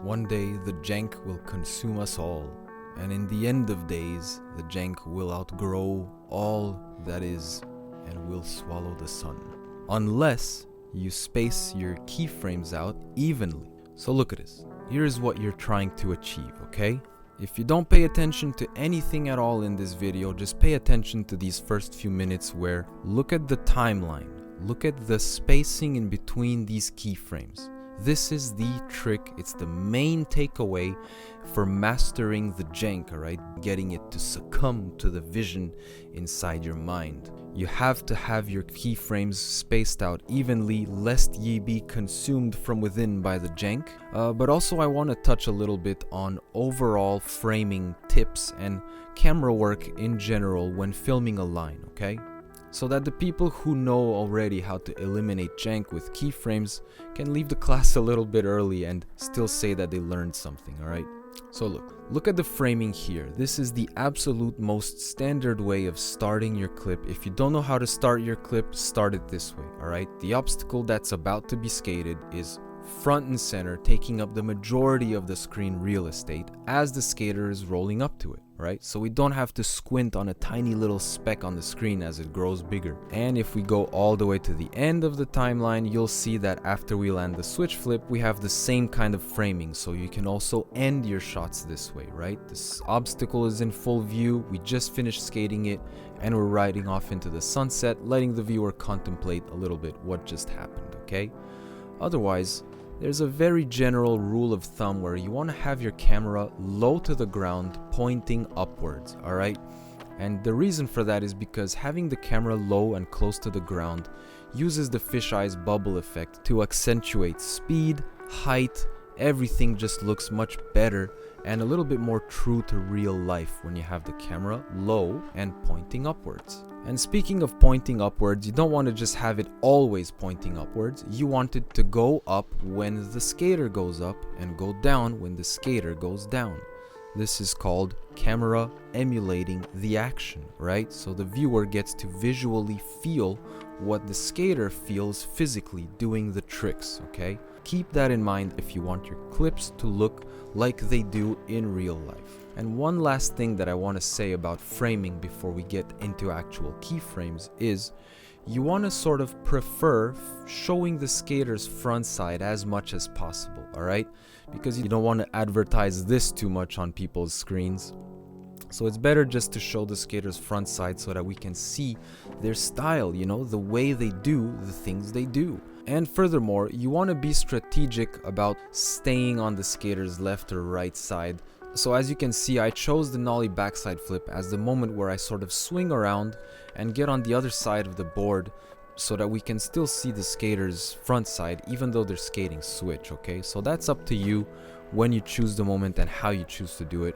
One day the jank will consume us all, and in the end of days, the jank will outgrow all that is and will swallow the sun. Unless you space your keyframes out evenly. So look at this. Here's what you're trying to achieve, okay? If you don't pay attention to anything at all in this video, just pay attention to these first few minutes where look at the timeline. Look at the spacing in between these keyframes. This is the trick. It's the main takeaway for mastering the jank, alright? Getting it to succumb to the vision inside your mind. You have to have your keyframes spaced out evenly, lest ye be consumed from within by the jank. But also I want to touch a little bit on overall framing tips and camera work in general when filming a line, okay? So that the people who know already how to eliminate jank with keyframes can leave the class a little bit early and still say that they learned something, alright? So look at the framing here. This is the absolute most standard way of starting your clip. If you don't know how to start your clip, start it this way, alright? The obstacle that's about to be skated is front and center, taking up the majority of the screen real estate as the skater is rolling up to it, right? So we don't have to squint on a tiny little speck on the screen as it grows bigger. And if we go all the way to the end of the timeline, you'll see that after we land the switch flip, we have the same kind of framing. So you can also end your shots this way, right? This obstacle is in full view. We just finished skating it and we're riding off into the sunset, letting the viewer contemplate a little bit what just happened, okay? Otherwise, there's a very general rule of thumb where you want to have your camera low to the ground, pointing upwards, alright? And the reason for that is because having the camera low and close to the ground uses the fisheye's bubble effect to accentuate speed, height, everything just looks much better and a little bit more true to real life when you have the camera low and pointing upwards. And speaking of pointing upwards, you don't want to just have it always pointing upwards. You want it to go up when the skater goes up and go down when the skater goes down. This is called camera emulating the action, right? So the viewer gets to visually feel what the skater feels physically doing the tricks, okay? Keep that in mind if you want your clips to look like they do in real life. And one last thing that I want to say about framing before we get into actual keyframes is you want to sort of prefer showing the skater's front side as much as possible, alright? Because you don't want to advertise this too much on people's screens. So it's better just to show the skater's front side so that we can see their style, you know, the way they do the things they do. And furthermore, you want to be strategic about staying on the skater's left or right side. So as you can see, I chose the nollie backside flip as the moment where I sort of swing around and get on the other side of the board so that we can still see the skater's front side even though they're skating switch, okay? So that's up to you when you choose the moment and how you choose to do it.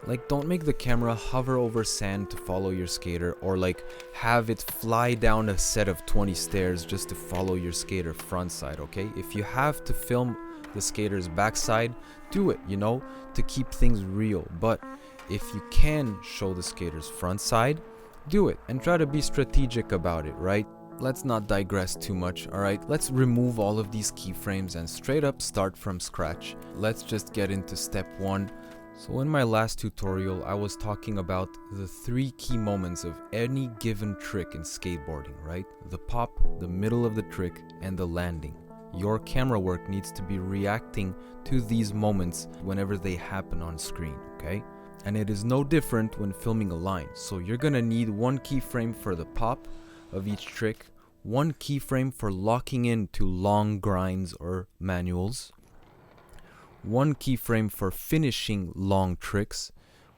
Like, don't make the camera hover over sand to follow your skater, or like have it fly down a set of 20 stairs just to follow your skater front side, okay? If you have to film the skater's backside, do it, you know, to keep things real. But if you can show the skater's front side, do it and try to be strategic about it, right? Let's not digress too much, alright? Let's remove all of these keyframes and straight up start from scratch. Let's just get into step one. So in my last tutorial, I was talking about the 3 key moments of any given trick in skateboarding, right? The pop, the middle of the trick, and the landing. Your camera work needs to be reacting to these moments whenever they happen on screen, okay? And it is no different when filming a line. So you're gonna need 1 keyframe for the pop of each trick, 1 keyframe for locking into long grinds or manuals, 1 keyframe for finishing long tricks,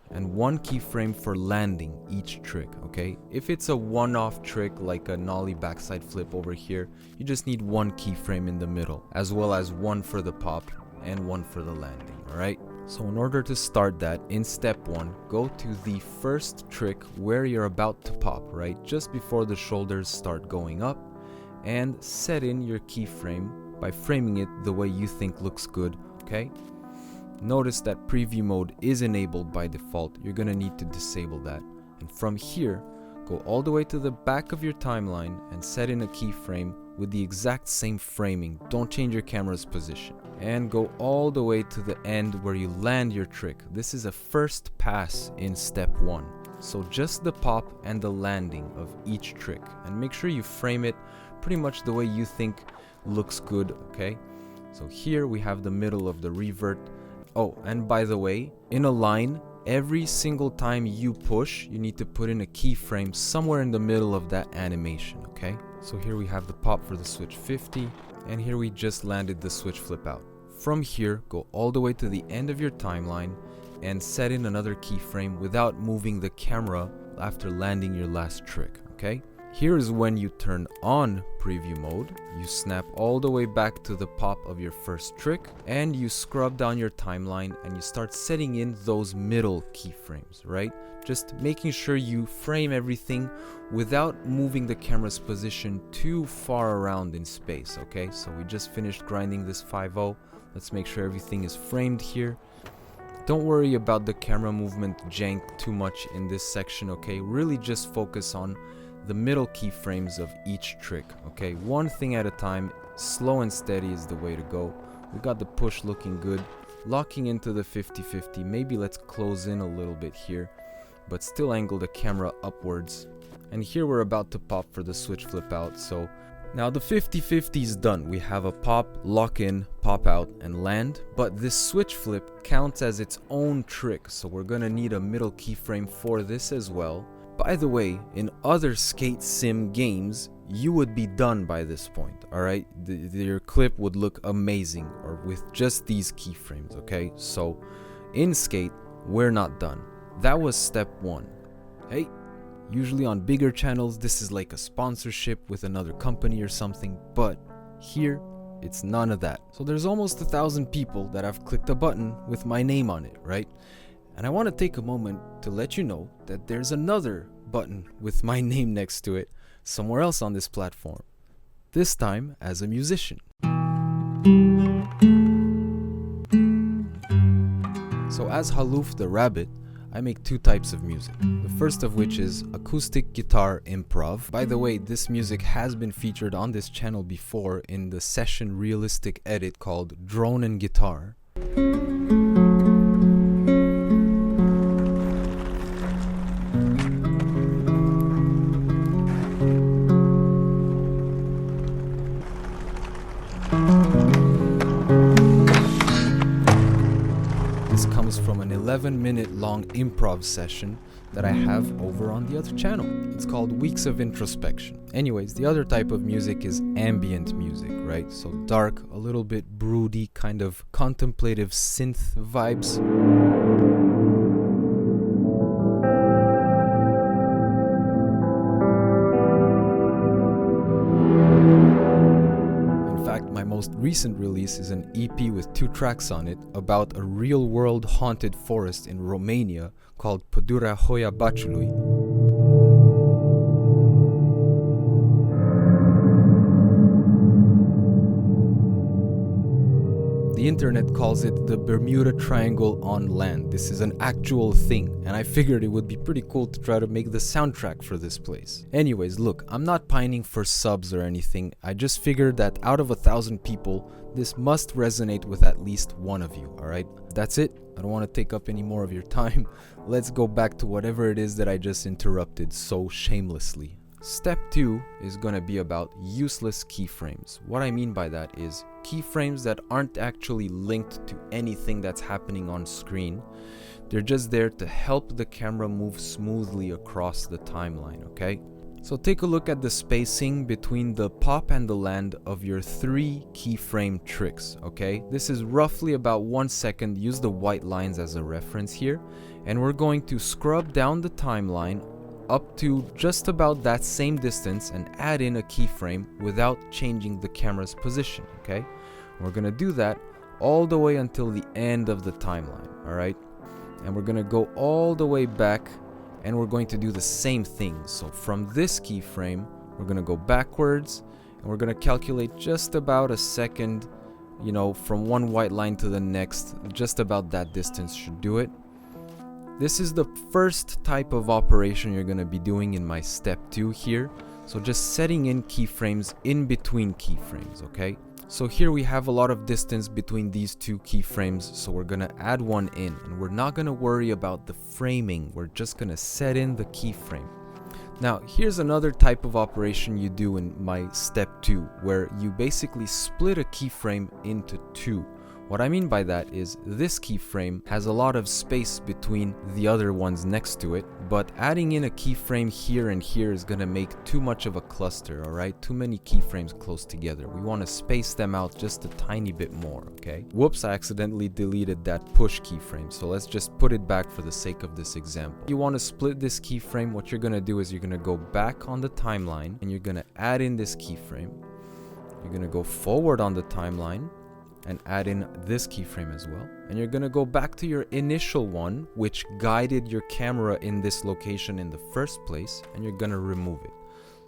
and 1 keyframe for landing each trick, okay? If it's a one-off trick like a nollie backside flip over here, you just need 1 keyframe in the middle, as well as 1 for the pop and 1 for the landing, alright? So in order to start that, in step 1, go to the first trick where you're about to pop, right? Just before the shoulders start going up, and set in your keyframe by framing it the way you think looks good, okay? Notice that preview mode is enabled by default. You're gonna need to disable that. And from here, go all the way to the back of your timeline and set in a keyframe with the exact same framing. Don't change your camera's position. And go all the way to the end where you land your trick. This is a first pass in step 1. So just the pop and the landing of each trick. And make sure you frame it pretty much the way you think looks good, okay? So here we have the middle of the revert. Oh, and by the way, in a line, every single time you push, you need to put in a keyframe somewhere in the middle of that animation, okay? So here we have the pop for the switch 50, and here we just landed the switch flip out. From here, go all the way to the end of your timeline and set in another keyframe without moving the camera after landing your last trick, okay? Here is when you turn on preview mode, you snap all the way back to the pop of your first trick, and you scrub down your timeline and you start setting in those middle keyframes, right? Just making sure you frame everything without moving the camera's position too far around in space, okay? So we just finished grinding this 5-0. Let's make sure everything is framed here. Don't worry about the camera movement jank too much in this section, okay? Really just focus on the middle keyframes of each trick, okay? One thing at a time, slow and steady is the way to go. We got the push looking good, locking into the 50-50. Maybe let's close in a little bit here, but still angle the camera upwards. And here we're about to pop for the switch flip out. So now the 50-50 is done. We have a pop, lock in, pop out, and land. But this switch flip counts as its own trick, so we're gonna need a middle keyframe for this as well. By the way, in other skate sim games, you would be done by this point, alright? Your clip would look amazing or with just these keyframes, okay? So in skate, we're not done. That was step 1. Hey, usually on bigger channels, this is like a sponsorship with another company or something, but here, it's none of that. So there's almost 1,000 people that have clicked a button with my name on it, right? And I want to take a moment to let you know that there's another button with my name next to it somewhere else on this platform. This time as a musician. So as HALUUF the Rabbit, I make 2 types of music. The first of which is acoustic guitar improv. By the way, this music has been featured on this channel before in the session realistic edit called Drone and Guitar. This comes from an 11-minute long improv session that I have over on the other channel. It's called Weeks of Introspection. Anyways, the other type of music is ambient music, right? So dark, a little bit broody, kind of contemplative synth vibes. Most recent release is an EP with 2 tracks on it about a real-world haunted forest in Romania called Pădurea Hoia Baciului. The internet calls it the Bermuda Triangle on land. This is an actual thing, and I figured it would be pretty cool to try to make the soundtrack for this place. Anyways, look, I'm not pining for subs or anything. I just figured that out of 1,000 people, this must resonate with at least one of you, alright? That's it. I don't want to take up any more of your time. Let's go back to whatever it is that I just interrupted so shamelessly. Step 2 is going to be about useless keyframes. What I mean by that is keyframes that aren't actually linked to anything that's happening on screen. They're just there to help the camera move smoothly across the timeline, okay? So take a look at the spacing between the pop and the land of your 3 keyframe tricks, okay? This is roughly about 1 second. Use the white lines as a reference here. And we're going to scrub down the timeline up to just about that same distance and add in a keyframe without changing the camera's position, okay? We're gonna do that all the way until the end of the timeline, alright? And we're gonna go all the way back and we're going to do the same thing. So from this keyframe, we're gonna go backwards and we're gonna calculate just about a second, you know, from one white line to the next. Just about that distance should do it. This is the first type of operation you're going to be doing in my step 2 here. So just setting in keyframes in between keyframes, okay? So here we have a lot of distance between these two keyframes, so we're gonna add one in, and we're not gonna worry about the framing, we're just gonna set in the keyframe. Now here's another type of operation you do in my step 2, where you basically split a keyframe into two. What I mean by that is this keyframe has a lot of space between the other ones next to it, but adding in a keyframe here and here is going to make too much of a cluster, alright? Too many keyframes close together. We want to space them out just a tiny bit more, okay? Whoops, I accidentally deleted that push keyframe, so let's just put it back for the sake of this example. You want to split this keyframe, what you're going to do is you're going to go back on the timeline and you're going to add in this keyframe. You're going to go forward on the timeline and add in this keyframe as well, and you're gonna go back to your initial one which guided your camera in this location in the first place, and you're gonna remove it.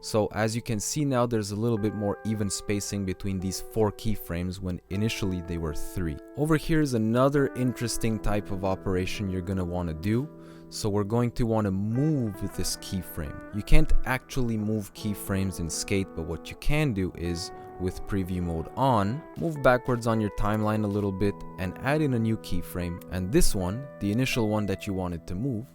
So as you can see now, there's a little bit more even spacing between these 4 keyframes when initially they were 3. Over here is another interesting type of operation you're gonna want to do. So we're going to want to move this keyframe. You can't actually move keyframes in Skate, but what you can do is, with preview mode on, move backwards on your timeline a little bit and add in a new keyframe, and this one, the initial one that you wanted to move,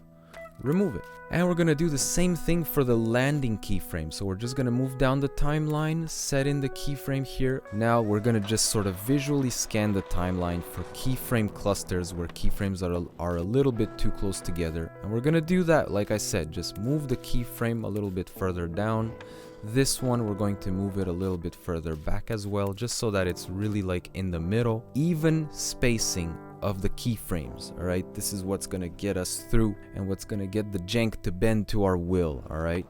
remove it. And we're gonna do the same thing for the landing keyframe. So we're just gonna move down the timeline, set in the keyframe here. Now we're gonna just sort of visually scan the timeline for keyframe clusters where keyframes are a little bit too close together. And we're gonna do that, like I said, just move the keyframe a little bit further down. This one, we're going to move it a little bit further back as well, just so that it's really like in the middle. Even spacing of the keyframes, all right? This is what's gonna get us through and what's gonna get the jank to bend to our will, all right?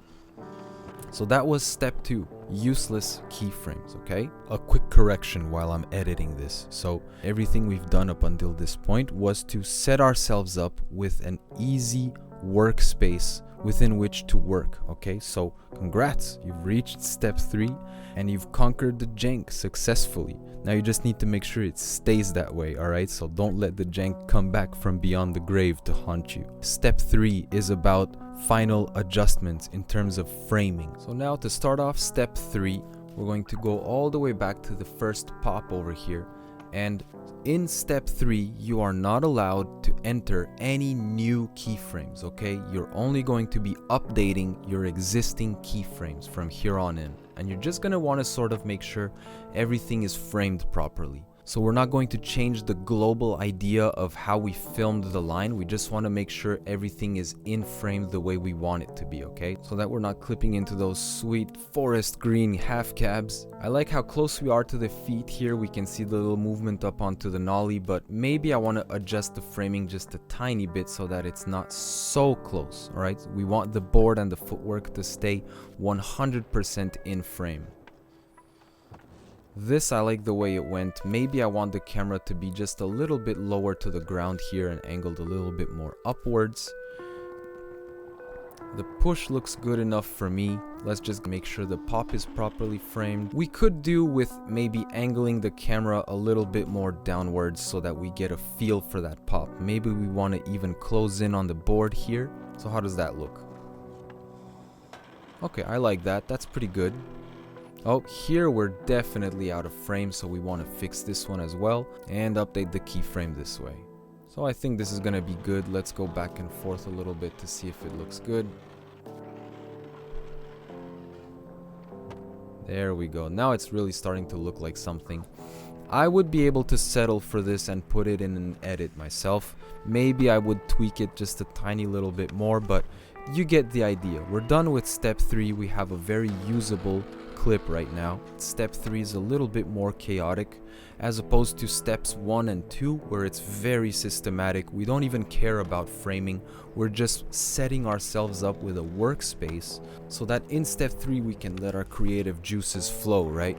So that was step 2, useless keyframes, okay? A quick correction while I'm editing this. So everything we've done up until this point was to set ourselves up with an easy workspace within which to work, okay? So congrats, you've reached step 3 and you've conquered the jank successfully. Now you just need to make sure it stays that way, alright? So don't let the jank come back from beyond the grave to haunt you. Step 3 is about final adjustments in terms of framing. So now to start off step 3, we're going to go all the way back to the first pop over here. And in step 3, you are not allowed to enter any new keyframes, okay? You're only going to be updating your existing keyframes from here on in. And you're just going to want to sort of make sure everything is framed properly. So we're not going to change the global idea of how we filmed the line. We just want to make sure everything is in frame the way we want it to be, okay? So that we're not clipping into those sweet forest green half cabs. I like how close we are to the feet here. We can see the little movement up onto the nollie, but maybe I want to adjust the framing just a tiny bit so that it's not so close, all right? We want the board and the footwork to stay 100% in frame. This, I like the way it went. Maybe I want the camera to be just a little bit lower to the ground here and angled a little bit more upwards. The push looks good enough for me. Let's just make sure the pop is properly framed. We could do with maybe angling the camera a little bit more downwards so that we get a feel for that pop. Maybe we want to even close in on the board here. So how does that look? Okay, I like that. That's pretty good. Oh, here we're definitely out of frame, so we want to fix this one as well and update the keyframe this way. So I think this is going to be good. Let's go back and forth a little bit to see if it looks good. There we go. Now it's really starting to look like something. I would be able to settle for this and put it in an edit myself. Maybe I would tweak it just a tiny little bit more, but you get the idea. We're done with step 3. We have a very usable clip right now. Step 3 is a little bit more chaotic as opposed to steps 1 and 2 where it's very systematic. We don't even care about framing. We're just setting ourselves up with a workspace so that in step 3 we can let our creative juices flow, right?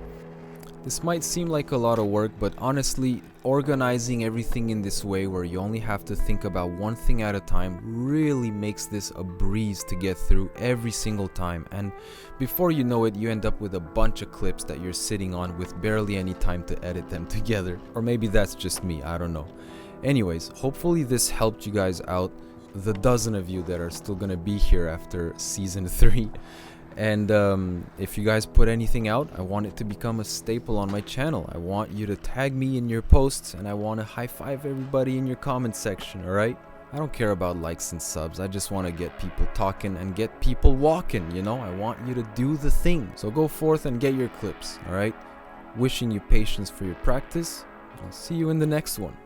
This might seem like a lot of work, but honestly, organizing everything in this way where you only have to think about one thing at a time really makes this a breeze to get through every single time. And before you know it, you end up with a bunch of clips that you're sitting on with barely any time to edit them together. Or maybe that's just me, I don't know. Anyways, hopefully this helped you guys out, the dozen of you that are still gonna be here after season 3. And if you guys put anything out, I want it to become a staple on my channel. I want you to tag me in your posts, and I want to high five everybody in your comment section, alright? I don't care about likes and subs. I just want to get people talking and get people walking, you know? I want you to do the thing. So go forth and get your clips, alright? Wishing you patience for your practice. I'll see you in the next one.